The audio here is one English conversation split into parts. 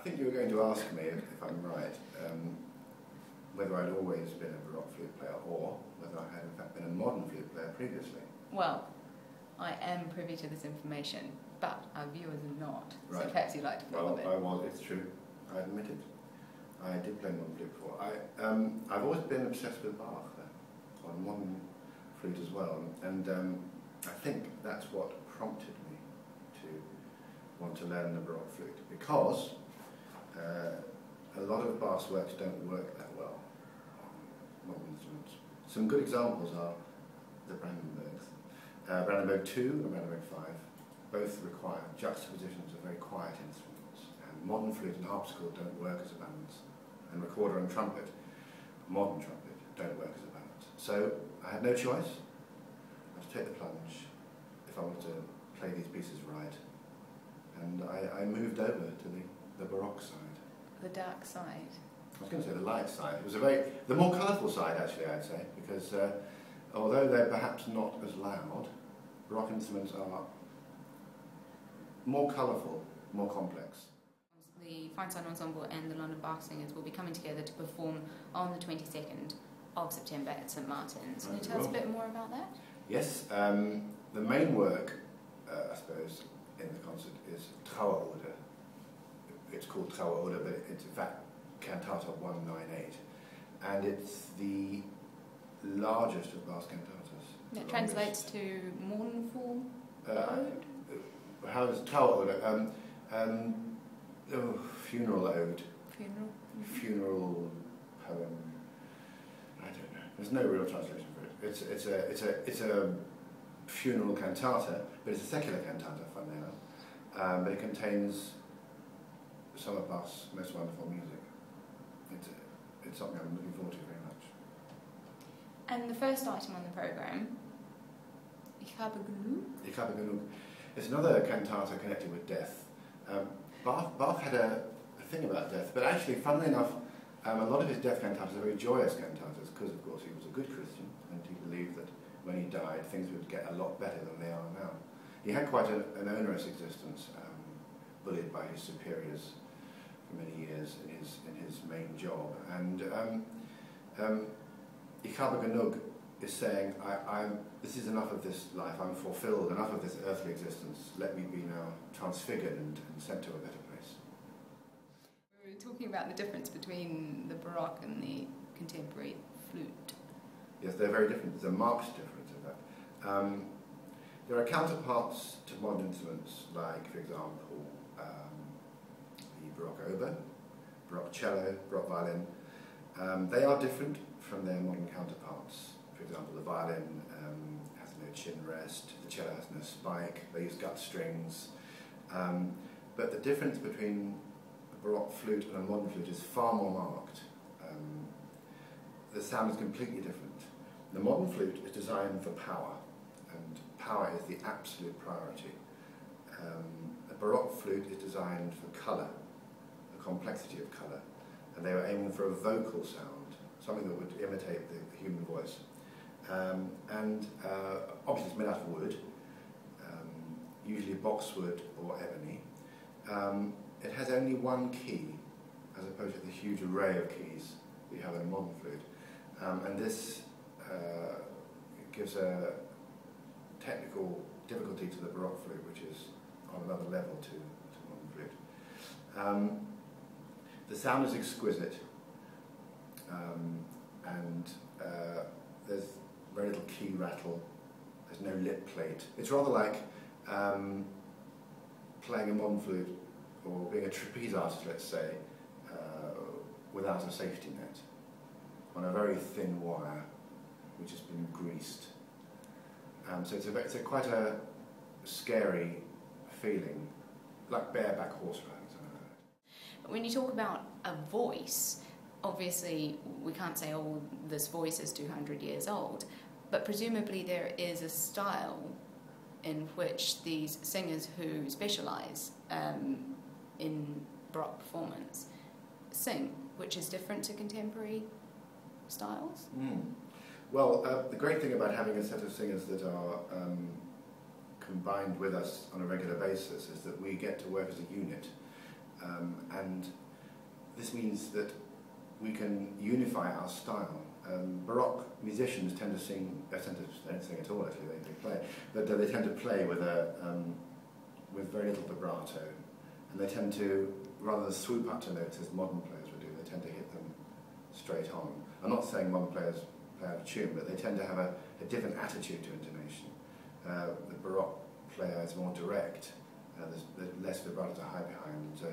think you were going to ask me, if I'm right, whether I'd always been a Baroque flute player or whether I had in fact been a modern flute player previously. Well, I am privy to this information, but our viewers are not. Right. So perhaps you'd like to fill them in. Well, I was, it's true. I admit it. I did play modern flute before. I've always been obsessed with Bach, though, on modern flute as well, and I think that's what prompted me to want to learn the Baroque flute, because a lot of Bach's works don't work that well on modern instruments. Some good examples are the Brandenburgs. Brandenburg 2 and Brandenburg 5 both require juxtapositions of very quiet instruments, and modern flute and harpsichord don't work as a balance, and recorder and trumpet, modern trumpet, don't work as a balance. So I had no choice. I had to take the plunge if I wanted to play these pieces right, and I moved over to the Baroque side. The dark side. I was going to say the light side. It was the more colourful side, actually, I'd say, because although they're perhaps not as loud, Baroque instruments are more colourful, more complex. The Feinstein Ensemble and the London Bach Singers will be coming together to perform on the 22nd of September at St Martin's. Can you tell us a bit more about that? Yes, the main work, I suppose, in the concert is Trauerode. It's called Trauerode, but it's in fact Cantata 198, and it's the largest of Bach's cantatas. That translates to mournful ode? How does Trauerode? Funeral ode. Funeral? Funeral poem. I don't know. There's no real translation for it. It's a funeral cantata, but it's a secular cantata, funnily enough. But it contains some of Bach's most wonderful music. It's something I'm looking forward to very much. And the first item on the programme, Ich habe genug. Ich habe genug. It's another cantata connected with death. Bach had a thing about death, but actually, funnily enough, a lot of his death cantatas are very joyous cantatas, because of course he was a good Christian, and he believed that when he died things would get a lot better than they are now. He had quite an onerous existence, bullied by his superiors for many years in his main job, and Ich habe genug is saying, this is enough of this life, I'm fulfilled, enough of this earthly existence, let me be now transfigured and sent to a better place. We were talking about the difference between the Baroque and the contemporary flute. Yes, they're very different, there's a marked difference in that. There are counterparts to modern instruments, like, for example, the Baroque oboe, Baroque cello, Baroque violin. They are different from their modern counterparts. For example, the violin has no chin rest, the cello has no spike, they use gut strings. But the difference between a Baroque flute and a modern flute is far more marked. The sound is completely different. The modern flute is designed for power, and power is the absolute priority. A Baroque flute is designed for colour, the complexity of colour, and they were aiming for a vocal sound, something that would imitate the human voice. Obviously it's made out of wood, usually boxwood or ebony. It has only one key, as opposed to the huge array of keys we have in a modern flute. And this gives a technical difficulty to the Baroque flute, which is on another level to modern flute. The sound is exquisite, and there's very little key rattle, there's no lip plate. It's rather like playing a modern flute or being a trapeze artist, let's say, without a safety net, on a very thin wire which has been greased. So it's quite a scary feeling, like bareback horse riding, something like that. When you talk about a voice, obviously we can't say, oh, this voice is 200 years old, but presumably there is a style in which these singers who specialise in Baroque performance sing, which is different to contemporary styles? Well, the great thing about having a set of singers that are combined with us on a regular basis is that we get to work as a unit. and this means that we can unify our style. Baroque musicians tend to sing, they don't sing at all actually, they play, but they tend to play with very little vibrato, and they tend to, rather than swoop up to notes as modern players would do, they tend to hit them straight on. I'm not saying modern players play out of tune, but they tend to have a different attitude to intonation. The Baroque player is more direct, there's less vibrato to hide behind, and so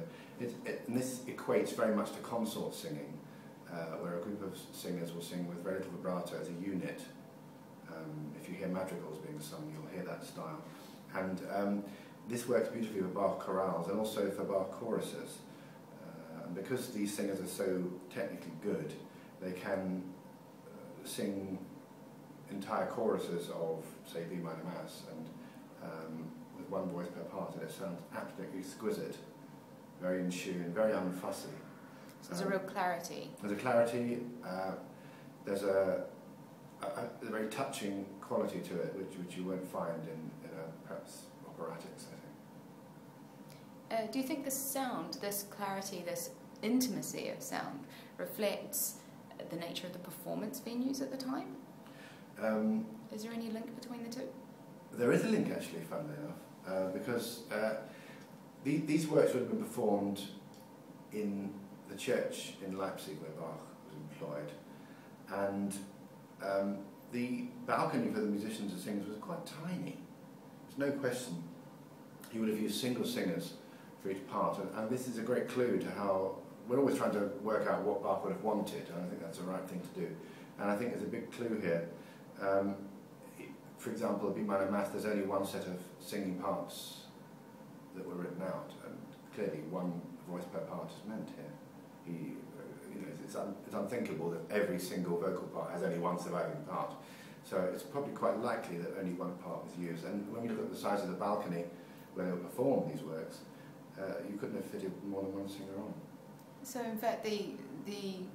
and this equates very much to consort singing, where a group of singers will sing with very little vibrato as a unit. If you hear madrigals being sung, you'll hear that style. And this works beautifully for Bach chorales and also for Bach choruses. And because these singers are so technically good, they can sing entire choruses of, say, B minor mass, and with one voice per part, and it sounds absolutely exquisite, very in tune, very unfussy. So there's a real clarity. There's a clarity, there's a very touching quality to it, which you won't find in a perhaps operatic setting. Do you think this sound, this clarity, this intimacy of sound reflects the nature of the performance venues at the time? Is there any link between the two? There is a link actually, funnily enough, because these works would have been performed in the church in Leipzig where Bach was employed, and the balcony for the musicians and singers was quite tiny. There's no question he would have used single singers for each part, and this is a great clue to how we're always trying to work out what Bach would have wanted, and I think that's the right thing to do. And I think there's a big clue here. For example, B minor mass, there's only one set of singing parts that were written out, and clearly one voice per part is meant here. It's unthinkable that every single vocal part has only one surviving part. So it's probably quite likely that only one part was used. And when we look at the size of the balcony where they would perform these works, you couldn't have fitted more than one singer on. So in fact the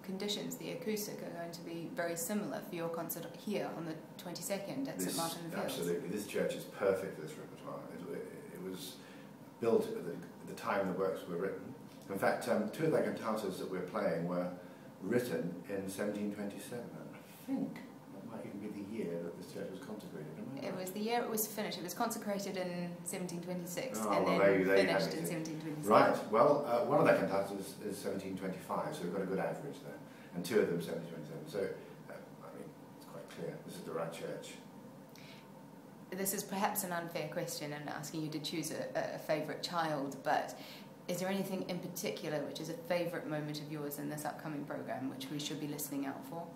conditions, the acoustic, are going to be very similar for your concert here on the 22nd at St Martin in the Fields. Absolutely, this church is perfect for this repertoire. It was built at the time the works were written. In fact, two of the cantatas that we're playing were written in 1727. I think that might even be the year that this church was consecrated. It was the year it was finished. It was consecrated in 1726 and then finished in 1727. Right, well, one of the cantatas is 1725, so we've got a good average there, and two of them 1727. So, I mean, it's quite clear. This is the right church. This is perhaps an unfair question and asking you to choose a favourite child, but is there anything in particular which is a favourite moment of yours in this upcoming programme which we should be listening out for?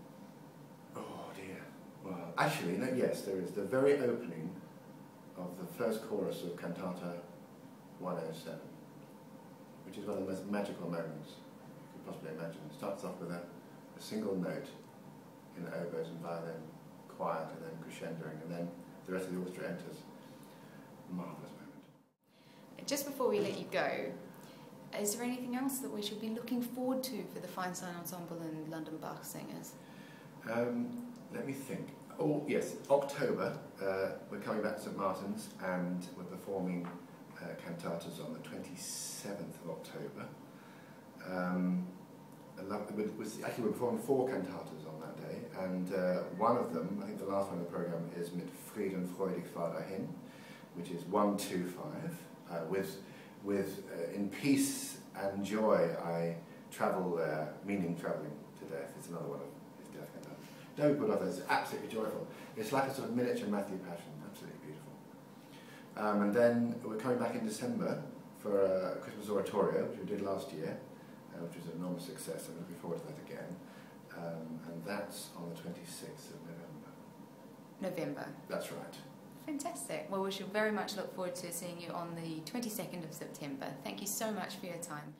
Oh dear. Well, actually, no, yes, there is. The very opening of the first chorus of Cantata 107, which is one of the most magical moments you could possibly imagine. It starts off with a single note in the oboes and violin, quiet, and then crescendoing, and then the rest of the orchestra enters. Marvellous moment. Just before we let you go, is there anything else that we should be looking forward to for the Feinstein Ensemble and London Bach Singers? Let me think. Oh yes, October, we're coming back to St Martin's and we're performing cantatas on the 27th of October. Actually we're performing 4 cantatas on that day, and one of them, I think the last one in the programme, is Mit Frieden freudig fahr dahin, which is 125, with in peace and joy I travel there, meaning travelling to death. It's another one of his death cantatas. Don't put off, it's absolutely joyful. It's like a sort of miniature Matthew Passion, absolutely beautiful. And then we're coming back in December for a Christmas oratorio, which we did last year, which was an enormous success. I'm looking forward to that again. And that's on the 26th of November. November? That's right. Fantastic. Well, we shall very much look forward to seeing you on the 22nd of September. Thank you so much for your time.